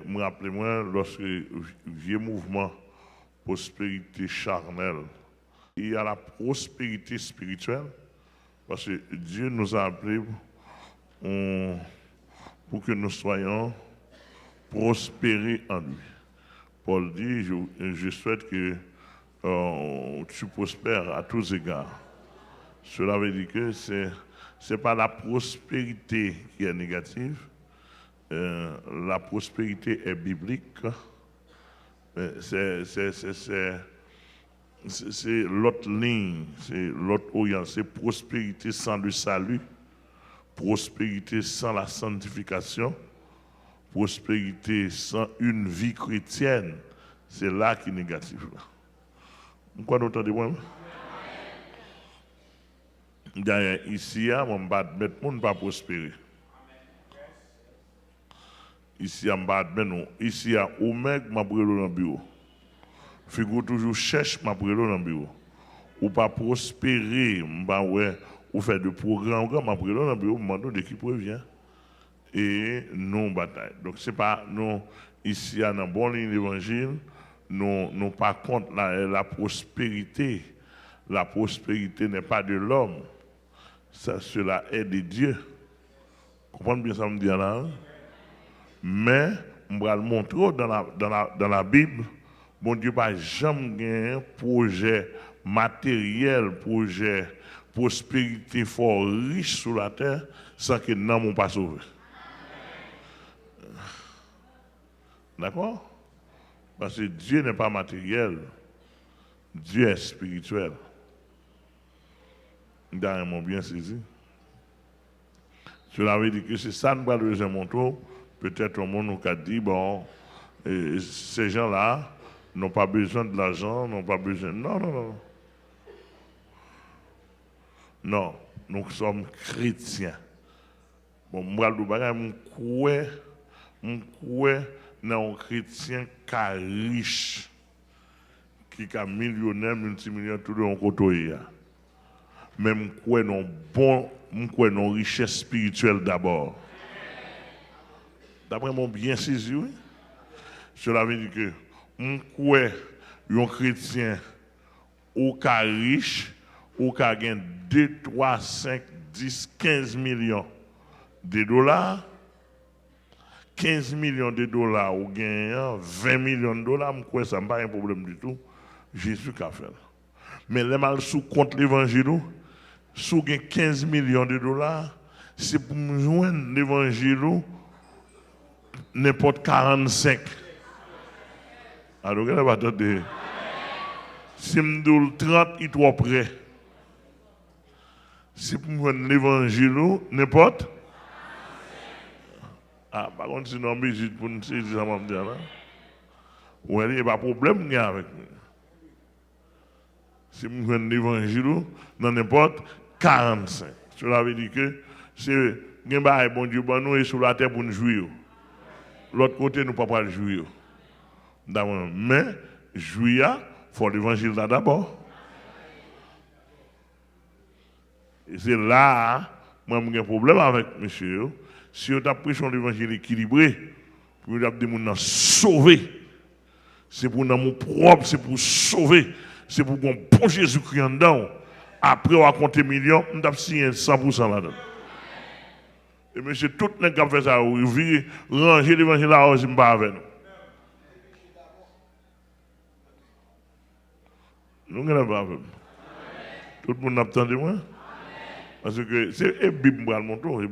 me rappelez-moi, lorsque vieux mouvement prospérité charnelle, il y a la prospérité spirituelle, parce que Dieu nous a appelés pour que nous soyons prospérés en lui. Paul dit, je souhaite que tu prospères à tous égards. Cela veut dire que ce n'est pas la prospérité qui est négative. La prospérité est biblique. C'est l'autre ligne, c'est l'autre orient. C'est prospérité sans le salut, prospérité sans la sanctification, prospérité sans une vie chrétienne. C'est là qui est négatif. Pourquoi nous entendons? D'ailleurs, ici, on ne va pas mettre le monde pas prospérer. Ici, on va pas mettre ici, au mec, je vais dans le bureau. Figure toujours cherche, je vais dans le bureau. Ou pas prospérer, ou faire de programmes, je vais dans le bureau, je me demande de qui prévient. Et nous bataille. Donc, ce n'est pas nous, ici, dans la bonne ligne d'évangile, nous pas contre la prospérité. La prospérité n'est pas de l'homme. Cela est de Dieu. Comprenez bien ça me dit là? Mais, on va le montrer dans la Bible, bon Dieu n'a jamais un projet matériel, projet prospérité fort riche sur la terre, sans que nous n'ayons pas sauvé. D'accord? Parce que Dieu n'est pas matériel, Dieu est spirituel. Dernièrement bien saisi. Cela veut dire que c'est ça nous allons le montrer. Peut-être au monde nous a dit, bon, ces gens-là n'ont pas besoin de l'argent, n'ont pas besoin. Non. Non, nous sommes chrétiens. Bon, moi, je crois dans un chrétien qui est riche, qui est millionnaire, multimillionnaire, tout le côté. Mais je crois dans une richesse spirituelle d'abord. D'après mon bien saisi, oui. Cela veut dire que je crois un chrétien ou qui est riche, ou qui a 2, 3, 5, 10, 15 millions de dollars. 15 millions de dollars ou gagnant 20 millions de dollars, je crois que ça n'est pas un problème du tout. Jésus qui a fait. Mais les mal sous compte l'évangile, sous 15 millions de dollars, c'est pour me joindre l'évangile n'importe 45. Alors, regardez, attendez. Si je me dis 30, il est trop près. Si pour me joindre l'évangile n'importe. Ah, par contre, si non, mais pour nous saisir ça, je vais dire là. Ouais, il n'y a pas de problème avec moi. Si je joindre l'évangile, dans n'importe 45. Cela veut dire que c'est un bon Dieu, nous est sur la terre pour nous jouir. L'autre côté, nous ne pouvons pas jouir. Mais, jouir, il faut l'évangile là d'abord. Et c'est là, moi, j'ai un problème avec monsieur. Si on a pris son évangile équilibré, pour nous des gens sauver. C'est pour nous propre, c'est pour sauver. C'est pour qu'on bon Jésus-Christ en dedans. Après, on a compté millions, on a signé 100% là-dedans. Et monsieur, tout le monde qui a fait ça, vous ranger l'évangile là, je ne pas avec nous. Nous ne pas avec nous. Tout le monde attend de moi. Parce que c'est la Bible qui va montrer.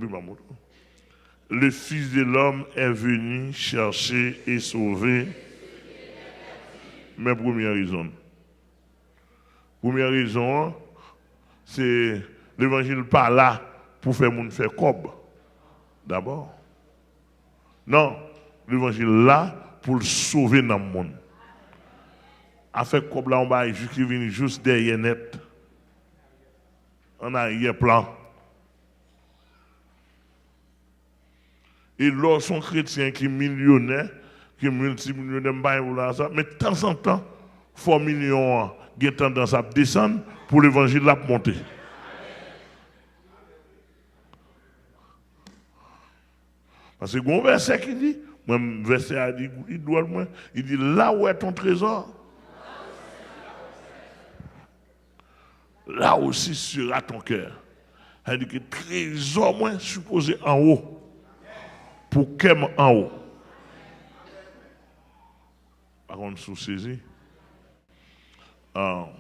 Le Fils de l'homme est venu chercher et sauver mes premières raisons. Première raison, c'est l'évangile pas là pour faire mon faire cob. D'abord. Non, l'évangile là pour le sauver dans le monde. A fait cob là, on va juste derrière net. En arrière-plan. Et lorsqu'on chrétien qui est millionnaire, qui est multimillionnaire, mais de temps en temps, 4 millions ont tendance à descendre pour l'évangile à monter. Parce que le verset qui dit, Même verset a dit, il dit là où est ton trésor, là aussi sera ton cœur. Elle dit que trésor moins supposé en haut, pour qu'aime en haut. Par contre, sous saisi. Alors,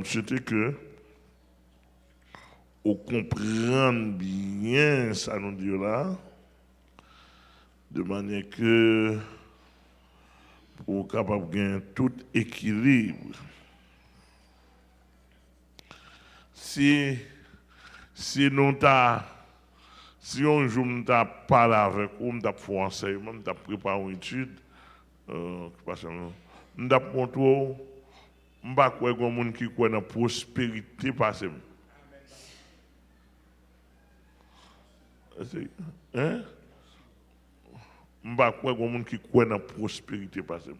c'était que, on comprend bien ça nous dit là, de manière que, pour capable de gagner tout équilibre. Si nous si un jour nous parlé avec vous, nous avons fait un enseignement, nous avons préparé une étude, nous avons montré, nous ne crois pas qu'il y a des gens qui croient dans la prospérité passée. Hein? Je ne crois pas qu'il y a des gens qui croient dans la prospérité passée.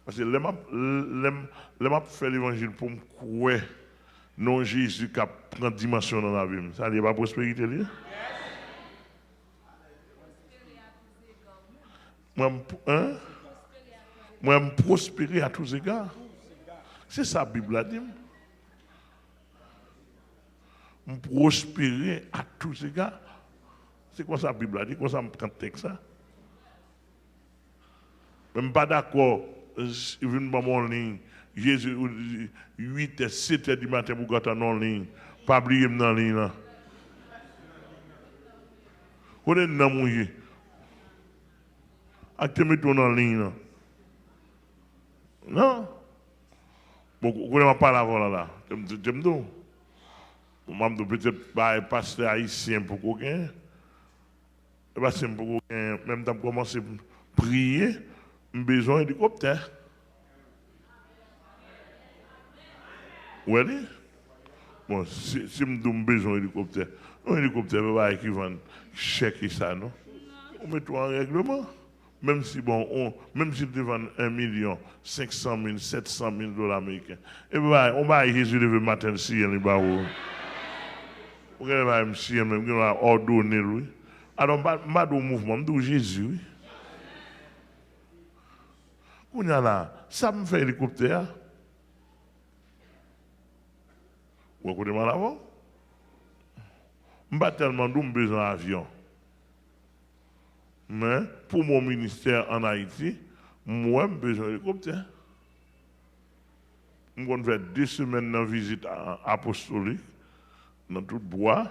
Parce que les m'a fait l'évangile pour me croire non Jésus qui prend dimension dans la vie. Ça n'est pas prospérité liée. Moi, je prospérer à tous égards. C'est ça la Bible a dit. Je prospérer à tous égards. C'est quoi ça la Bible a dit? Comment ça me prend le texte ça? Je ne suis pas d'accord. Je viens de mon ligne. Jésus, 8 et 7 heures du matin pour gâter en ligne. Pas oublier dans la ligne là. On est dans mon ligne. Acte-toi dans la ligne là. Non? Bon, vous ne pas là avant là. Je me dis, peut-être pasteur haïtien pour quelqu'un. Parce que même temps pour commencer à prier, j'ai besoin d'hélicoptère. Oui, bon, si je me besoin d'hélicoptère, un hélicoptère ne va pas équivalent chèque ça, non? On met tout en règlement. Même si, même si tu vends 1 500 000, 700 000 dollars américains, et bien, on va Jésus le matin si il est là. On va même ordonner lui. Alors, je vais au mouvement, je dis Jésus. On y a là, ça me fait hélicoptère. Vous écoutez mal avant? Je n'ai pas tellement besoin d'avion. Mais pour mon ministère en Haïti, moi, j'ai besoin d'hélicoptère. Je vais faire 2 semaines de visite apostolique, dans tout bois,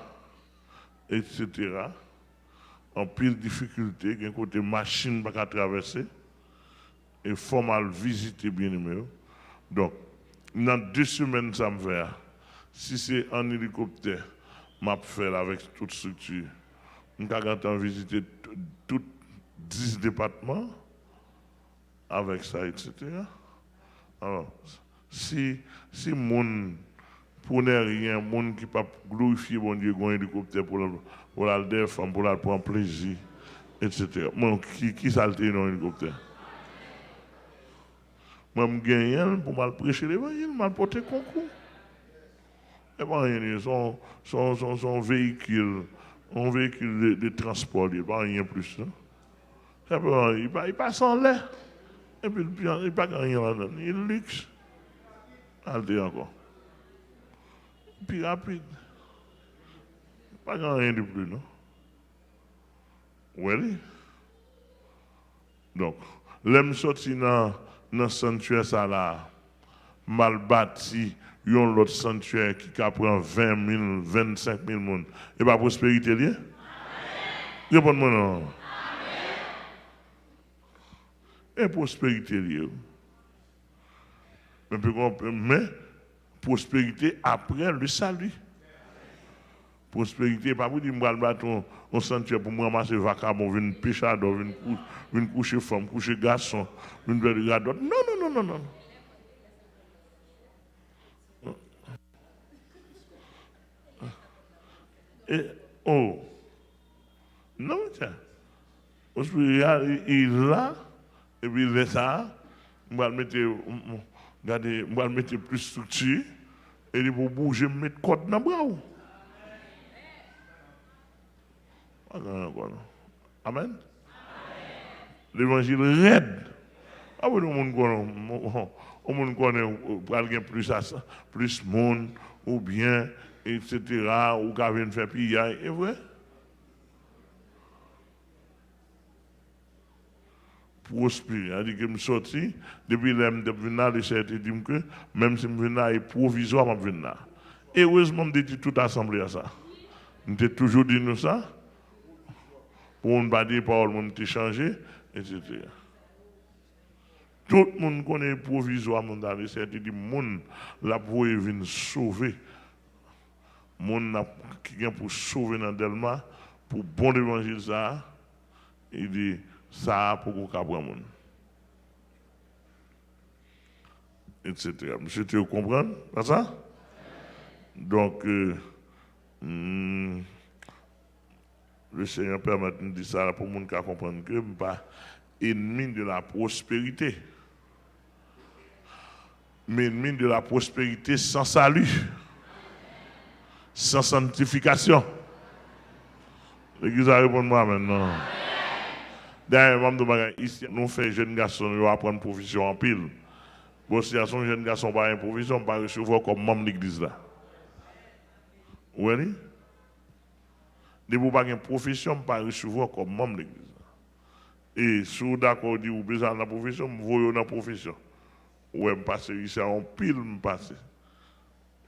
etc. En pile difficulté, il y a un côté machine pas traverser. Et faut mal visiter bien numéro. Donc, dans 2 semaines, ça me fait. Si c'est en hélicoptère, je vais faire avec toute structure. Je vais visiter tous 10 départements avec ça, etc. Alors, si mon pour ne rien, mon qui pas glorifier mon Dieu, un hélicoptère pour la défendre, pour la prendre plaisir, etc. Moi, qui salte dans l'hélicoptère? Moi, je gagne pour mal prêcher l'évangile, mal porter concours. Et bien, son véhicule, un véhicule de transport, il n'y a pas rien plus. Il passe en l'air. Et puis, il n'y a pas rien là-dedans. Il est luxe. Allez encore. Puis rapide. Pas rien de plus, non? Oui. Donc, l'aime sorti dans le sanctuaire, ça là, mal bâti, il y a l'autre sanctuaire qui prend 20 000, 25 000 personnes. Et pas prospérité liée? Répondez-moi non. Et prospérité liée. Mais prospérité après le salut. Prospérité, pas pour dire que je vais battre un sanctuaire pour me ramasser vacabon, venir pêcher à dos, venir coucher femme, coucher garçon, venir faire des Non, non, non, non, non. Et, oh, non, tiens. Il est là, et puis il est ça, je vais mettre plus structure, et pour bouger, je vais mettre code dans le bras. Amen. l'évangile raide. Ah oui, le monde connaît plus monde, ou bien, etc., ou qui vient faire pillage, et vrai. Prospérer. C'est-à-dire que je suis sorti, depuis que je suis là, je dit que même si je suis là, c'est provisoire, je suis là. Et heureusement, je dis toute l'assemblée à ça. Je toujours dit nous ça, pour ne pas dire parole, on a changé, etc. Tout le monde connaît provisoire, c'est-à-dire que le monde la pour venir sauver. Le monde qui vient pour sauver dans Delma, pour bon évangile ça, il dit ça pour qu'on capable monde. Etc. Monsieur, tu comprends? Pas ça? Donc, le Seigneur permet de dire ça pour les gens qui comprennent que je ne suis pas ennemi de la prospérité. Mais ennemi de la prospérité sans salut, sans sanctification. L'église a répondu moi maintenant. D'ailleurs, ici, nous faisons jeunes garçons, nous apprendre profession en pile. Bon, si un jeune garçon pas une provision, pas recevoir comme membre de l'église là. Vous voyez? Si vous n'avez pas une profession, pas recevoir comme membre de l'église. Et si vous d'accord, vous avez besoin de la profession, vous voyez dans la profession. Ou me passer ici en pile, me passer.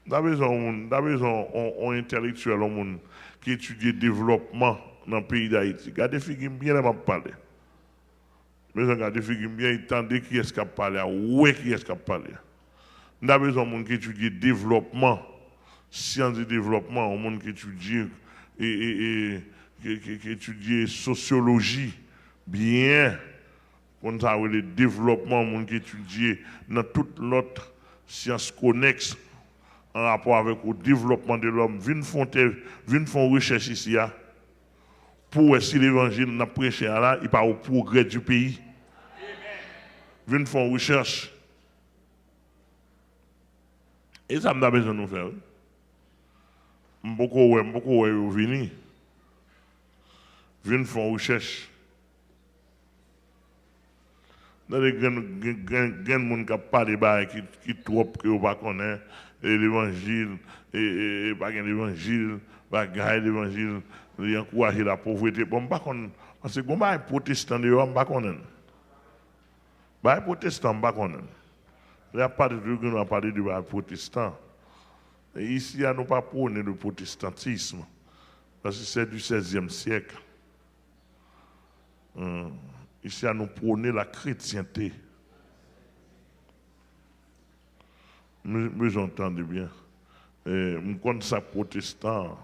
D'abord, on intellectuel, on qui étudie le développement dans le pays d'Haïti. Regardez, figure bien, elle m'a parlé. Mais regardez, figure bien, attendez qui est-ce qui a parlé, où qui est-ce qui a parlé. Nous avons besoin de monde qui étudie le développement, science du développement, un monde qui étudie qui étudie sociologie, bien, on a le développement, un monde qui étudie dans toute l'autre science connexe en rapport avec le développement de l'homme. Viens faire recherche ici, pour si l'évangile n'a prêché là, il part au progrès du pays. Viens faire recherche. Et ça m'a besoin de nous faire. Beaucoup venir. Viens faire recherche. Dans les grands gens qui parlent qui trop que vous ne connaissez l'évangile, et pas l'évangile, pas l'évangile, il encourage la pauvreté. Bon, parce que les protestants, je ne sais pas. Les protestants, je ne sais pas. Il n'y a pas de truc qui parler de protestants. Et ici, nous n'avons pas prôné le protestantisme, parce que c'est du XVIe siècle. Ici, nous prôné la chrétienté. Mais j'entendais bien. Je connais ça protestant,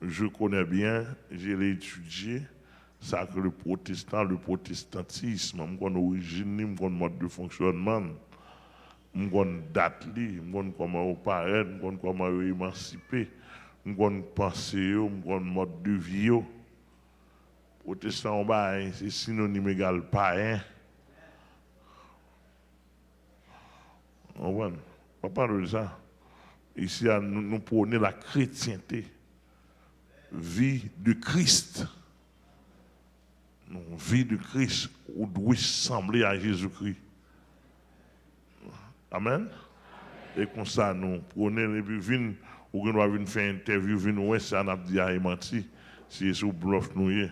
je connais bien, j'ai étudié ça que le protestantisme, je connais l'origine, je connais le mode de fonctionnement, je connais la date, je connais comment on paraît, je connais comment on émancipé, je connais pensée, je connais le mode de vie. Protestant, c'est synonyme égal païen. On va pas parler de ça. Ici, nous prenons la chrétienté, vie de Christ. Vie de Christ, où doit sembler à Jésus-Christ. Amen. Et comme ça, nous prenons, et puis, ou nous venir faire une interview, nous, ça n'a pas dit à menti, si c'est sous bluff nous.